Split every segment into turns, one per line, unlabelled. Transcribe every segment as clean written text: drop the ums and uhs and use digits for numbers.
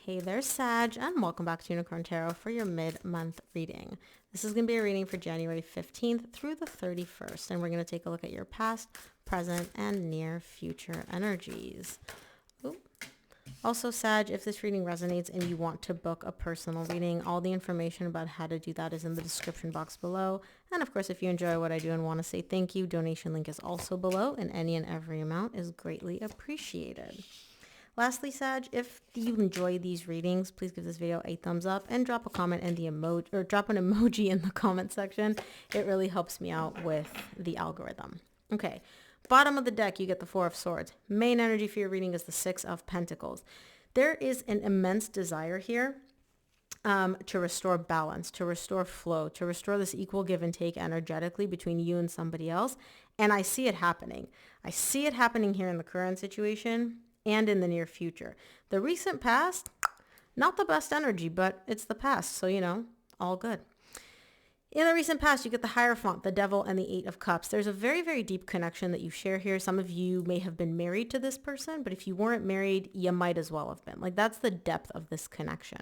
Hey there, Sag, and welcome back to Unicorn Tarot for your mid-month reading. This is going to be a reading for January 15th through the 31st, and we're going to take a look at your past, present, and near future energies. Ooh. Also, Sag, if this reading resonates and you want to book a personal reading, all the information about how to do that is in the description box below. And of course, if you enjoy what I do and want to say thank you, donation link is also below, and any and every amount is greatly appreciated. Lastly, Sag, if you enjoy these readings, please give this video a thumbs up and drop a comment in the emoji, or drop an emoji in the comment section. It really helps me out with the algorithm. Okay, bottom of the deck, you get the Four of Swords. Main energy for your reading is the Six of Pentacles. There is an immense desire here to restore balance, to restore flow, to restore this equal give and take energetically between you and somebody else. And I see it happening. I see it happening here in the current situation and in the near future. The recent past, not the best energy, but it's the past. So, all good. In the recent past, you get the Hierophant, the Devil, and the Eight of Cups. There's a very, very deep connection that you share here. Some of you may have been married to this person, but if you weren't married, you might as well have been. Like, that's the depth of this connection.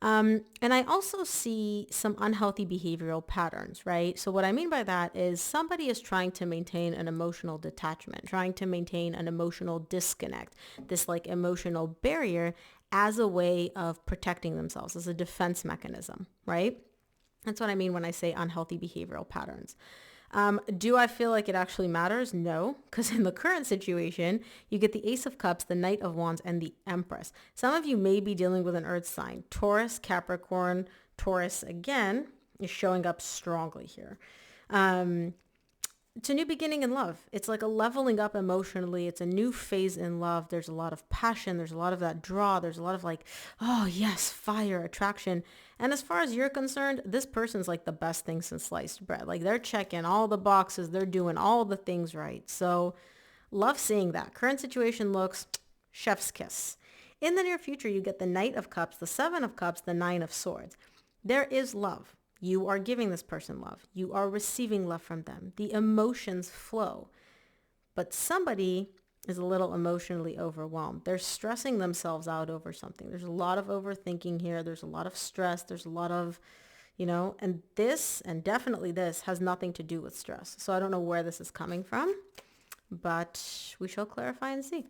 And I also see some unhealthy behavioral patterns, right? So what I mean by that is somebody is trying to maintain an emotional detachment, trying to maintain an emotional disconnect, this like emotional barrier as a way of protecting themselves, as a defense mechanism, right? That's what I mean when I say unhealthy behavioral patterns. Do I feel like it actually matters? No, because in the current situation, you get the Ace of Cups, the Knight of Wands, and the Empress. Some of you may be dealing with an earth sign. Taurus, Capricorn, Taurus again is showing up strongly here. It's a new beginning in love. It's like a leveling up emotionally. It's a new phase in love. There's a lot of passion. There's a lot of that draw. There's a lot of like, oh yes, fire, attraction. And as far as you're concerned, this person's like the best thing since sliced bread. Like they're checking all the boxes. They're doing all the things right. So love seeing that. Current situation looks chef's kiss. In the near future, you get the Knight of Cups, the Seven of Cups, the Nine of Swords. There is love. You are giving this person love. You are receiving love from them. The emotions flow. But somebody is a little emotionally overwhelmed. They're stressing themselves out over something. There's a lot of overthinking here. There's a lot of stress. There's a lot of, and this, and definitely this, has nothing to do with stress. So I don't know where this is coming from, but we shall clarify and see.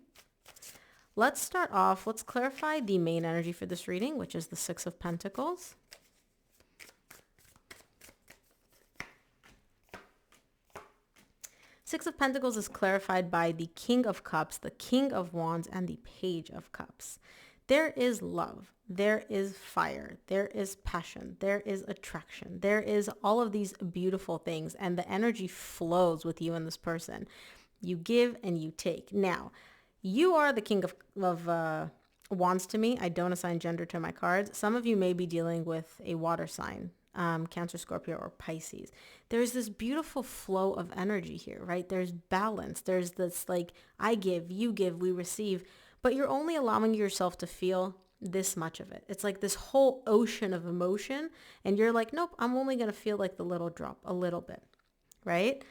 Let's start off. Let's clarify the main energy for this reading, which is the Six of Pentacles. Six of Pentacles is clarified by the King of Cups, the King of Wands, and the Page of Cups. There is love. There is fire. There is passion. There is attraction. There is all of these beautiful things, and the energy flows with you and this person. You give and you take. Now, you are the King of Wands to me. I don't assign gender to my cards. Some of you may be dealing with a water sign. Cancer, Scorpio, or Pisces. There's this beautiful flow of energy here, right? There's balance. There's this like, I give, you give, we receive, but you're only allowing yourself to feel this much of it. It's like this whole ocean of emotion, and you're like, nope, I'm only going to feel like the little drop, a little bit, right?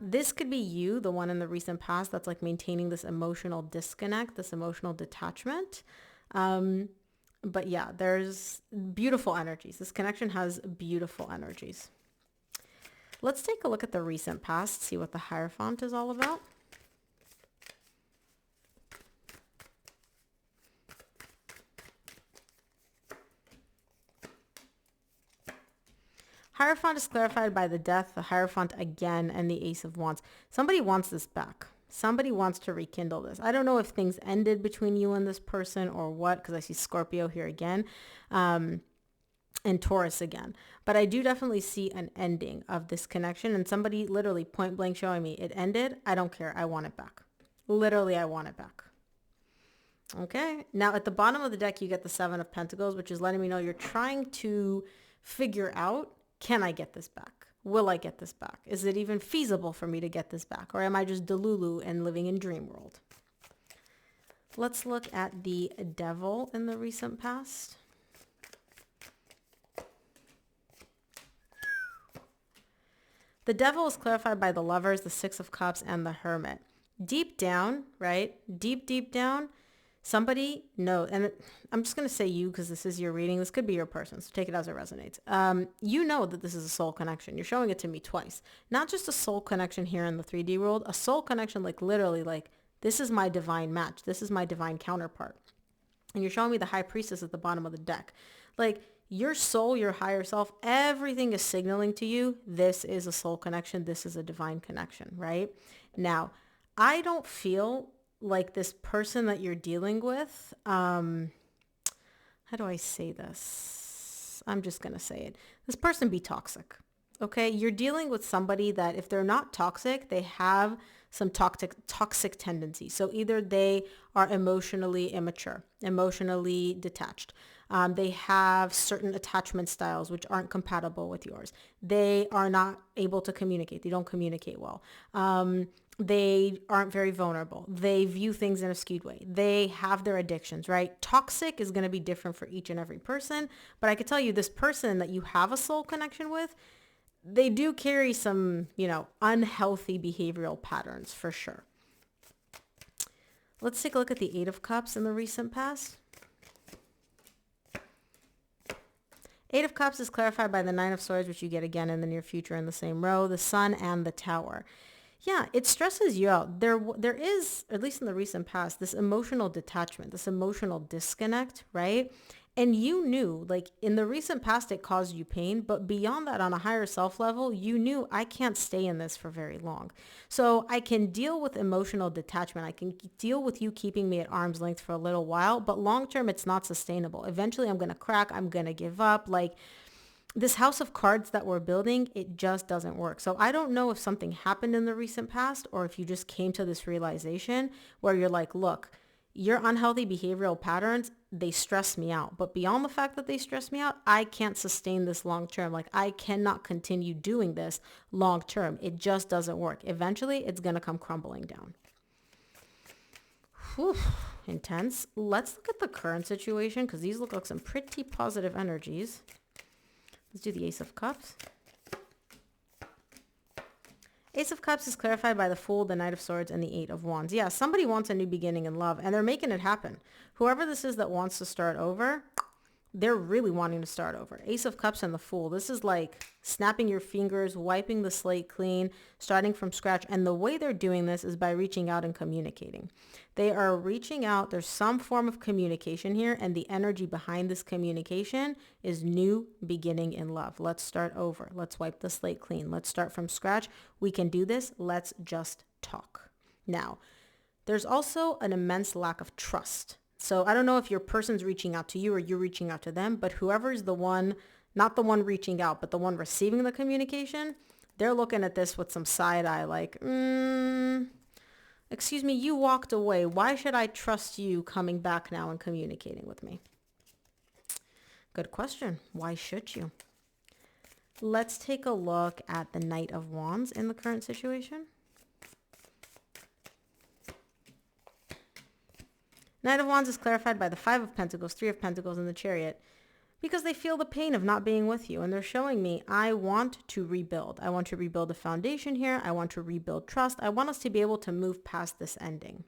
This could be you, the one in the recent past that's like maintaining this emotional disconnect, this emotional detachment. But yeah, there's beautiful energies. This connection has beautiful energies. Let's take a look at the recent past, see what the Hierophant is all about. Hierophant is clarified by the Death, the Hierophant again, and the Ace of Wands. Somebody wants this back. Somebody wants to rekindle this. I don't know if things ended between you and this person or what, because I see Scorpio here again, and Taurus again. But I do definitely see an ending of this connection, and somebody literally point blank showing me it ended. I don't care. I want it back. Literally, I want it back. Okay. Now at the bottom of the deck, you get the Seven of Pentacles, which is letting me know you're trying to figure out, can I get this back? Will I get this back? Is it even feasible for me to get this back? Or am I just Delulu and living in dream world? Let's look at the Devil in the recent past. The Devil is clarified by the Lovers, the Six of Cups, and the Hermit. Deep down, right? Deep down, Somebody knows, and I'm just going to say you because this is your reading. This could be your person, so take it as it resonates. You know that this is a soul connection. You're showing it to me twice. Not just a soul connection here in the 3D world, a soul connection like literally like this is my divine match. This is my divine counterpart. And you're showing me the high priestess at the bottom of the deck. Like your soul, your higher self, everything is signaling to you, this is a soul connection. This is a divine connection, right? Now, I don't feel like this person that you're dealing with, how do I say this? I'm just going to say it. This person be toxic. Okay. You're dealing with somebody that if they're not toxic, they have some toxic tendencies. So either they are emotionally immature, emotionally detached. They have certain attachment styles which aren't compatible with yours. They are not able to communicate. They don't communicate well. They aren't very vulnerable. They view things in a skewed way. They have their addictions, right? Toxic is going to be different for each and every person. But I could tell you this person that you have a soul connection with, they do carry some, unhealthy behavioral patterns for sure. Let's take a look at the Eight of Cups in the recent past. Eight of Cups is clarified by the Nine of Swords, which you get again in the near future in the same row, the Sun and the Tower. Yeah, it stresses you out. There is, at least in the recent past, this emotional detachment, this emotional disconnect, right? And you knew, like in the recent past, it caused you pain, but beyond that, on a higher self level, you knew I can't stay in this for very long. So I can deal with emotional detachment. I can deal with you keeping me at arm's length for a little while, but long term, it's not sustainable. Eventually, I'm going to crack. I'm going to give up. Like this house of cards that we're building, it just doesn't work. So I don't know if something happened in the recent past or if you just came to this realization where you're like, look, your unhealthy behavioral patterns, they stress me out. But beyond the fact that they stress me out, I can't sustain this long term. Like I cannot continue doing this long term. It just doesn't work. Eventually, it's going to come crumbling down. Whew, intense. Let's look at the current situation because these look like some pretty positive energies. Let's do the Ace of Cups. Ace of Cups is clarified by the Fool, the Knight of Swords, and the Eight of Wands. Yeah, somebody wants a new beginning in love, and they're making it happen. Whoever this is that wants to start over, they're really wanting to start over. Ace of Cups and the Fool. This is like snapping your fingers, wiping the slate clean, starting from scratch. And the way they're doing this is by reaching out and communicating. They are reaching out. There's some form of communication here. And the energy behind this communication is new beginning in love. Let's start over. Let's wipe the slate clean. Let's start from scratch. We can do this. Let's just talk. Now, there's also an immense lack of trust. So I don't know if your person's reaching out to you or you're reaching out to them, but whoever's the one, not the one reaching out, but the one receiving the communication, they're looking at this with some side eye like, excuse me, you walked away. Why should I trust you coming back now and communicating with me? Good question. Why should you? Let's take a look at the Knight of Wands in the current situation. Knight of Wands is clarified by the Five of Pentacles, Three of Pentacles, and the Chariot because they feel the pain of not being with you. And they're showing me, I want to rebuild. I want to rebuild a foundation here. I want to rebuild trust. I want us to be able to move past this ending.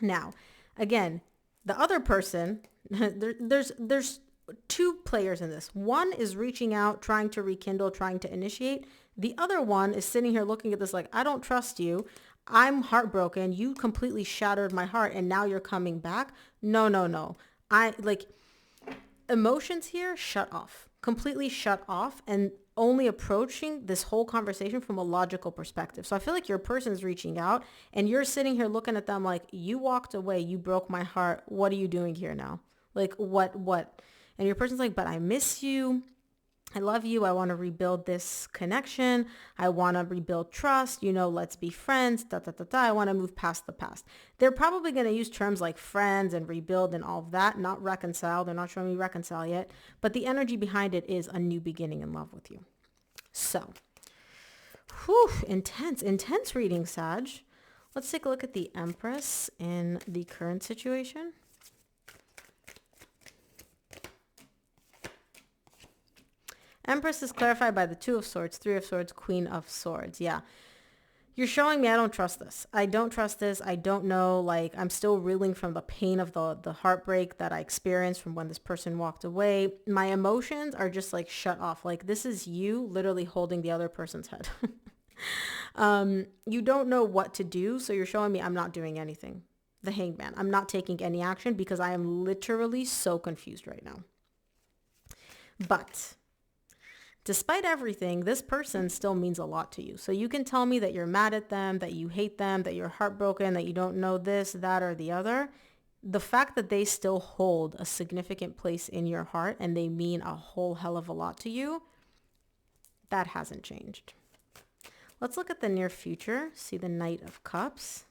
Now, again, the other person, there's two players in this. One is reaching out, trying to rekindle, trying to initiate. The other one is sitting here looking at this like, I don't trust you. I'm heartbroken. You completely shattered my heart and now you're coming back. No. Emotions here shut off, completely shut off and only approaching this whole conversation from a logical perspective. So I feel like your person's reaching out and you're sitting here looking at them like you walked away. You broke my heart. What are you doing here now? Like what? And your person's like, but I miss you. I love you. I want to rebuild this connection. I want to rebuild trust. Let's be friends. I want to move past the past. They're probably going to use terms like friends and rebuild and all of that, not reconcile. They're not showing me reconcile yet. But the energy behind it is a new beginning in love with you. So, intense reading, Sag. Let's take a look at the Empress in the current situation. Empress is clarified by the Two of Swords, Three of Swords, Queen of Swords. Yeah. You're showing me I don't trust this. I don't trust this. I don't know. Like, I'm still reeling from the pain of the heartbreak that I experienced from when this person walked away. My emotions are just like shut off. Like, this is you literally holding the other person's head. You don't know what to do. So you're showing me I'm not doing anything. The Hangman. I'm not taking any action because I am literally so confused right now. But despite everything, this person still means a lot to you. So you can tell me that you're mad at them, that you hate them, that you're heartbroken, that you don't know this, that, or the other. The fact that they still hold a significant place in your heart and they mean a whole hell of a lot to you, that hasn't changed. Let's look at the near future. See the Knight of Cups.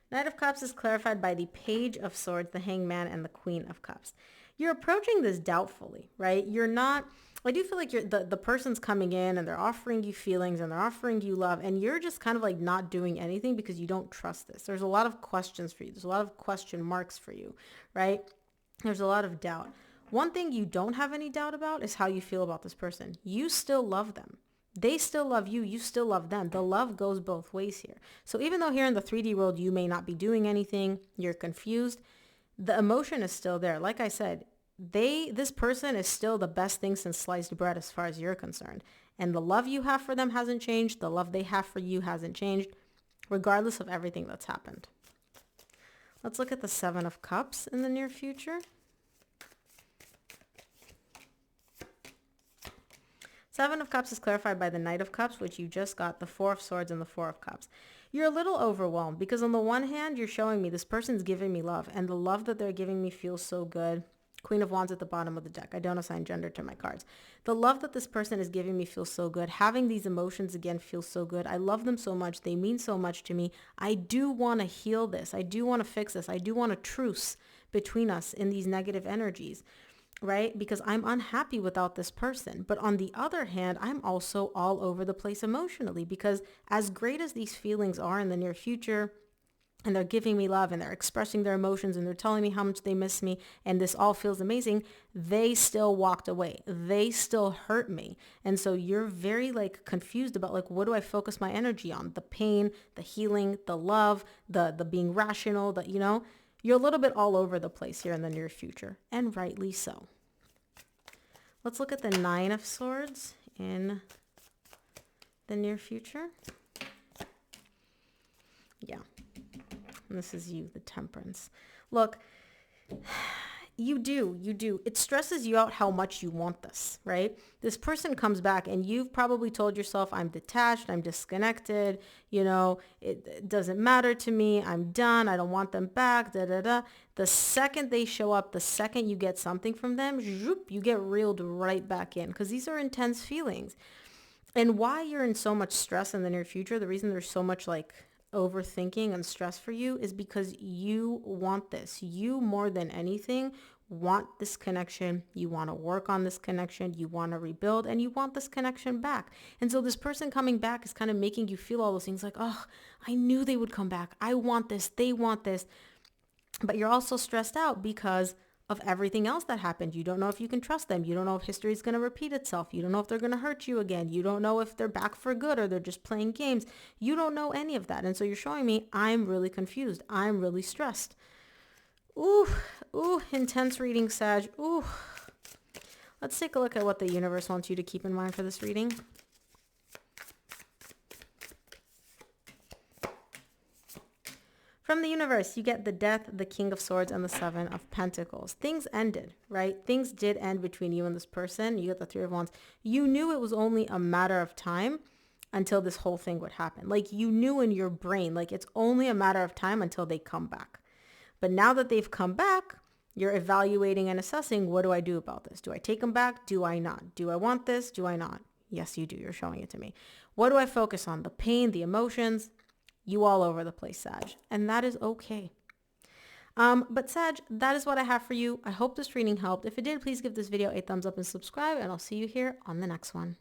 Knight of Cups is clarified by the Page of Swords, the Hangman, and the Queen of Cups. You're approaching this doubtfully, right? You're not, I do feel like the person's coming in and they're offering you feelings and they're offering you love and you're just kind of like not doing anything because you don't trust this. There's a lot of questions for you. There's a lot of question marks for you, right? There's a lot of doubt. One thing you don't have any doubt about is how you feel about this person. You still love them. They still love you. You still love them. The love goes both ways here. So even though here in the 3D world, you may not be doing anything, you're confused, the emotion is still there. Like I said, this person is still the best thing since sliced bread as far as you're concerned. And the love you have for them hasn't changed. The love they have for you hasn't changed, regardless of everything that's happened. Let's look at the Seven of Cups in the near future. Seven of Cups is clarified by the Knight of Cups, which you just got, the Four of Swords and the Four of Cups. You're a little overwhelmed because on the one hand, you're showing me this person's giving me love and the love that they're giving me feels so good. Queen of Wands at the bottom of the deck. I don't assign gender to my cards. The love that this person is giving me feels so good. Having these emotions again feels so good. I love them so much. They mean so much to me. I do want to heal this. I do want to fix this. I do want a truce between us in these negative energies. Right? Because I'm unhappy without this person. But on the other hand, I'm also all over the place emotionally because as great as these feelings are in the near future, and they're giving me love and they're expressing their emotions and they're telling me how much they miss me and this all feels amazing, they still walked away. They still hurt me. And so you're very like confused about like, what do I focus my energy on? The pain, the healing, the love, the being rational, the, you know, you're a little bit all over the place here in the near future, and rightly so. Let's look at the Nine of Swords in the near future. Yeah. And this is you, the Temperance. Look, you do. It stresses you out how much you want this, right? This person comes back and you've probably told yourself, I'm detached, I'm disconnected, you know, it doesn't matter to me, I'm done, I don't want them back, da da da. The second they show up, the second you get something from them, zoop, you get reeled right back in because these are intense feelings. And why you're in so much stress in the near future, the reason there's so much like overthinking and stress for you is because you want this. You more than anything want this connection. You want to work on this connection. You want to rebuild and you want this connection back. And so this person coming back is kind of making you feel all those things like, oh, I knew they would come back. I want this. They want this. But you're also stressed out because of everything else that happened. You don't know if you can trust them. You don't know if history is going to repeat itself. You don't know if they're going to hurt you again. You don't know if they're back for good or they're just playing games. You don't know any of that. And so you're showing me I'm really confused. I'm really stressed. Ooh, intense reading, Sag. Ooh. Let's take a look at what the universe wants you to keep in mind for this reading. From the universe, you get the Death, the King of Swords, and the Seven of Pentacles. Things ended, right? Things did end between you and this person. You get the Three of Wands. You knew it was only a matter of time until this whole thing would happen. Like you knew in your brain, like it's only a matter of time until they come back. But now that they've come back, you're evaluating and assessing, what do I do about this? Do I take them back? Do I not? Do I want this? Do I not? Yes, you do. You're showing it to me. What do I focus on? The pain, the emotions? You all over the place, Sag. And that is okay. But Sag, that is what I have for you. I hope this reading helped. If it did, please give this video a thumbs up and subscribe, and I'll see you here on the next one.